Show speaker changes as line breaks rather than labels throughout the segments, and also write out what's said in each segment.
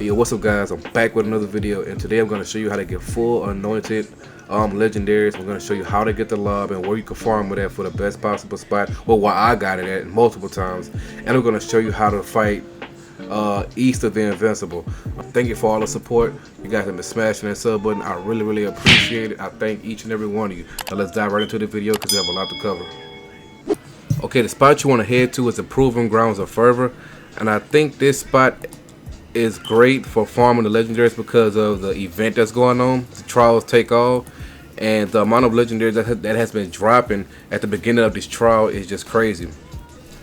Yo, what's up guys, I'm back with another video, and today I'm going to show you how to get full anointed legendaries. I'm going to show you how to get the lob and where you can farm with that for the best possible spot, well where I got it at multiple times. And I'm going to show you how to fight Eista the Invincible. Thank you for all the support. You guys have been smashing that sub button. I really appreciate it. I thank each and every one of you. Now let's dive right into the video because we have a lot to cover. Okay, the spot you want to head to is the Proving Grounds of Fervor, and I think this spot is great for farming the legendaries because of the event that's going on. The trials take all, and the amount of legendaries that has been dropping at the beginning of this trial is just crazy.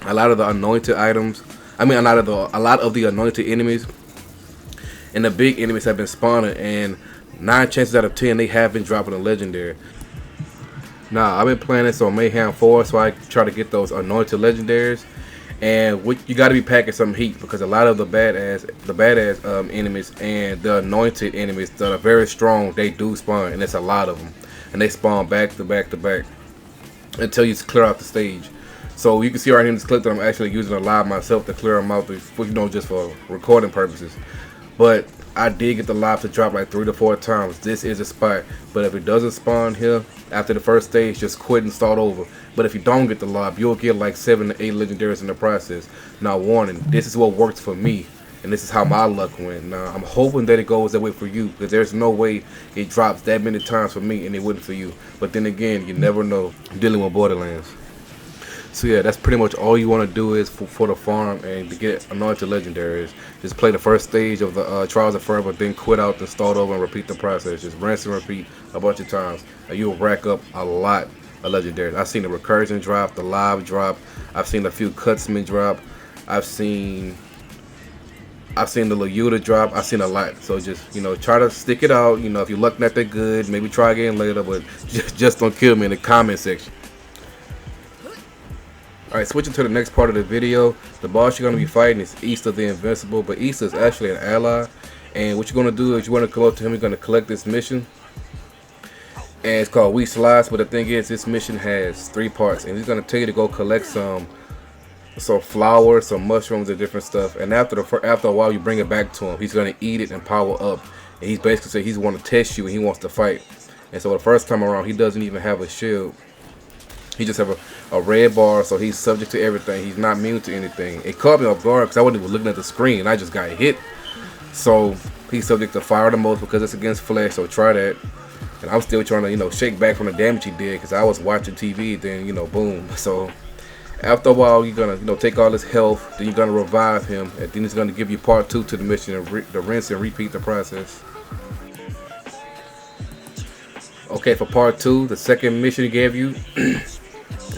A lot of the anointed items, a lot of the anointed enemies and the big enemies have been spawning, and 9 chances out of 10 they have been dropping a legendary. Now I've been playing this on Mayhem 4, so I try to get those anointed legendaries. And you got to be packing some heat because a lot of the badass enemies and the anointed enemies that are very strong, they do spawn, and it's a lot of them, and they spawn back to back to back until you clear out the stage. So you can see right here in this clip that I'm actually using a live myself to clear them out, just for recording purposes. But I did get the live to drop like 3 to 4 times. This is a spot, but if it doesn't spawn here after the first stage, just quit and start over. But if you don't get the lob, you'll get like 7 to 8 legendaries in the process. Now warning, this is what works for me, and this is how my luck went. Now I'm hoping that it goes that way for you, because there's no way it drops that many times for me and it wouldn't for you. But then again, you never know dealing with Borderlands. So yeah, that's pretty much all you want to do is for the farm and to get anointed legendaries. Just play the first stage of the Trials of Fervor, then quit out and start over and repeat the process. Just rinse and repeat a bunch of times, and you'll rack up a lot of legendaries. I've seen the recursion drop, the live drop. I've seen a few cutsmen drop. I've seen the Leuta drop. I've seen a lot. So just try to stick it out. If you're lucky not that good, maybe try again later, but just don't kill me in the comment section. Alright, switching to the next part of the video, the boss you're going to be fighting is Eista the Invincible, but Eista is actually an ally, and what you're going to do is you want to go up to him. You're going to collect this mission, and it's called We Slice, but the thing is this mission has 3 parts, and he's going to tell you to go collect some flowers, some mushrooms, and different stuff, and after a while you bring it back to him. He's going to eat it and power up, and he's basically saying he's want to test you and he wants to fight. And so the first time around he doesn't even have a shield. He just have a red bar, so he's subject to everything. He's not immune to anything. It caught me off guard because I wasn't even looking at the screen and I just got hit. So he's subject to fire the most because it's against flesh, so try that. And I'm still trying to, shake back from the damage he did because I was watching TV, then, boom. So after a while, you're going to, take all his health, then you're going to revive him, and then he's going to give you part 2 to the mission and the rinse and repeat the process. Okay, for part 2, the second mission he gave you,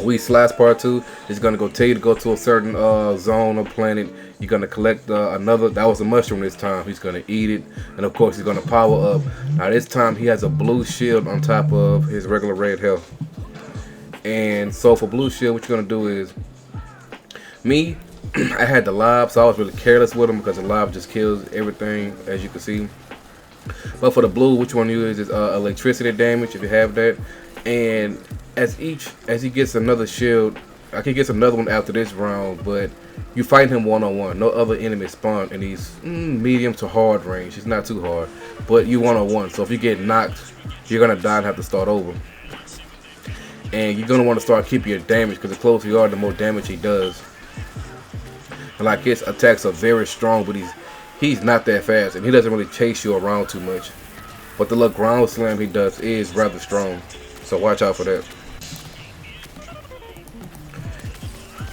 We Slice part 2 is going to go tell you to go to a certain zone or planet. You're going to collect another, that was a mushroom this time. He's going to eat it, and of course he's going to power up. Now this time he has a blue shield on top of his regular red health. And so for blue shield, what you're going to do is, me, I had the lob, so I was really careless with him because the lob just kills everything, as you can see. But for the blue, what you want to use is electricity damage if you have that. And as he gets another shield, I can get another one after this round, but you fight him one-on-one. No other enemy spawn, and he's medium to hard range. He's not too hard, but you one-on-one. So if you get knocked, you're gonna die and have to start over. And you're gonna want to start keeping your damage because the closer you are, the more damage he does. And like his attacks are very strong, but he's not that fast, and he doesn't really chase you around too much. But the little ground slam he does is rather strong, so watch out for that.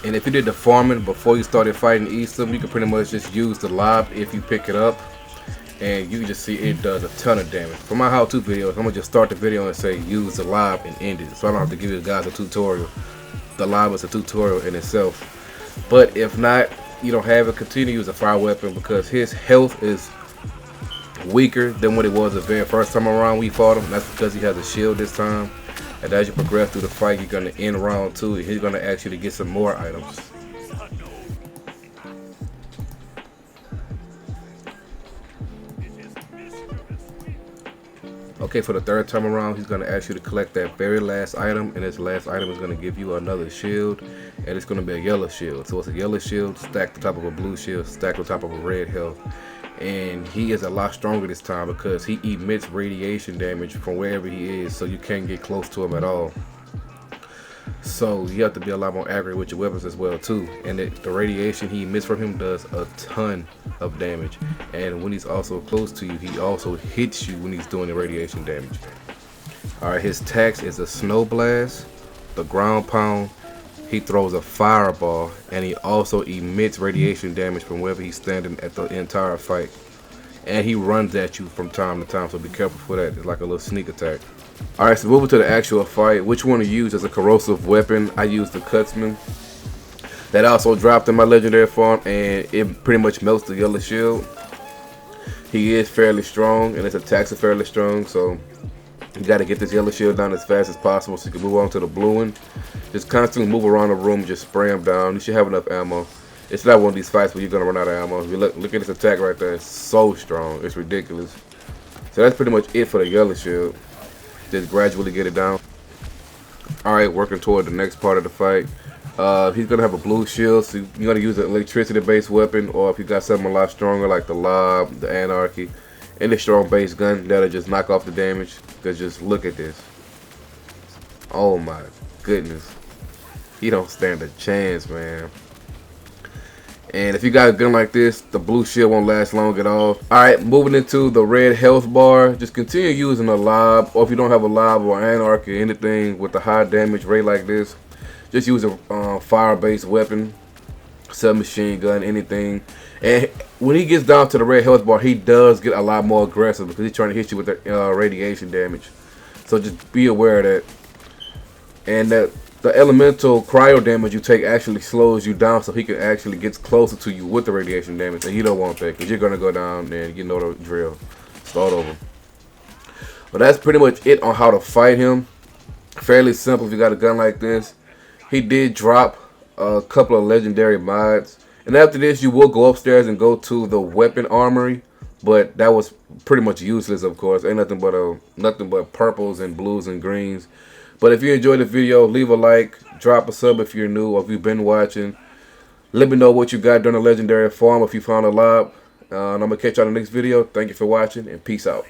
And if you did the farming before you started fighting Eista, you can pretty much just use the lob if you pick it up, and you can just see it does a ton of damage. For my how-to videos, I'm gonna just start the video and say use the lob and end it, so I don't have to give you guys a tutorial. The lob is a tutorial in itself. But if not, you don't have it, continue to use a fire weapon because his health is weaker than what it was the very first time around we fought him. That's because he has a shield this time. And as you progress through the fight, you're going to end round 2. He's going to ask you to get some more items. Okay, for the 3rd time around, he's going to ask you to collect that very last item, and this last item is going to give you another shield, and it's going to be a yellow shield. So it's a yellow shield stacked on top of a blue shield, stacked on top of a red health. and he is a lot stronger this time because he emits radiation damage from wherever he is, so you can't get close to him at all. So you have to be a lot more accurate with your weapons as well too. And the radiation he emits from him does a ton of damage. And when he's also close to you, he also hits you when he's doing the radiation damage. Alright, his tax is a snow blast, the ground pound, he throws a fireball, and he also emits radiation damage from wherever he's standing at the entire fight. And he runs at you from time to time, so be careful for that. It's like a little sneak attack. Alright, so moving to the actual fight. Which one to use as a corrosive weapon? I use the Cutsman. That also dropped in my legendary form, and it pretty much melts the yellow shield. He is fairly strong, and his attacks are fairly strong, so you got to get this yellow shield down as fast as possible so you can move on to the blue one. Just constantly move around the room, just spray him down. You should have enough ammo. It's not one of these fights where you're going to run out of ammo. If you look at this attack right there, it's so strong. It's ridiculous. So that's pretty much it for the yellow shield. Just gradually get it down. Alright, working toward the next part of the fight. He's going to have a blue shield, so you're going to use an electricity-based weapon, or if you got something a lot stronger like the Lob, the Anarchy, and the strong base gun, that'll just knock off the damage. Because just look at this. Oh my goodness. He don't stand a chance, man. And if you got a gun like this, the blue shield won't last long at all. Alright, moving into the red health bar. Just continue using a Lob, or if you don't have a Lob or Anarchy or anything with the high damage rate like this, just use a fire-based weapon, submachine gun, anything. And when he gets down to the red health bar, he does get a lot more aggressive because he's trying to hit you with the radiation damage. So just be aware of that. And that the elemental cryo damage you take actually slows you down, so he can actually get closer to you with the radiation damage. And you don't want that because you're going to go down and you know the drill. Start over. But that's pretty much it on how to fight him. Fairly simple if you got a gun like this. He did drop a couple of legendary mods. And after this, you will go upstairs and go to the weapon armory, but that was pretty much useless, of course. Ain't nothing but purples and blues and greens. But if you enjoyed the video, leave a like, drop a sub if you're new or if you've been watching. Let me know what you got during the legendary farm if you found a lob. And I'm gonna catch you on the next video. Thank you for watching and peace out.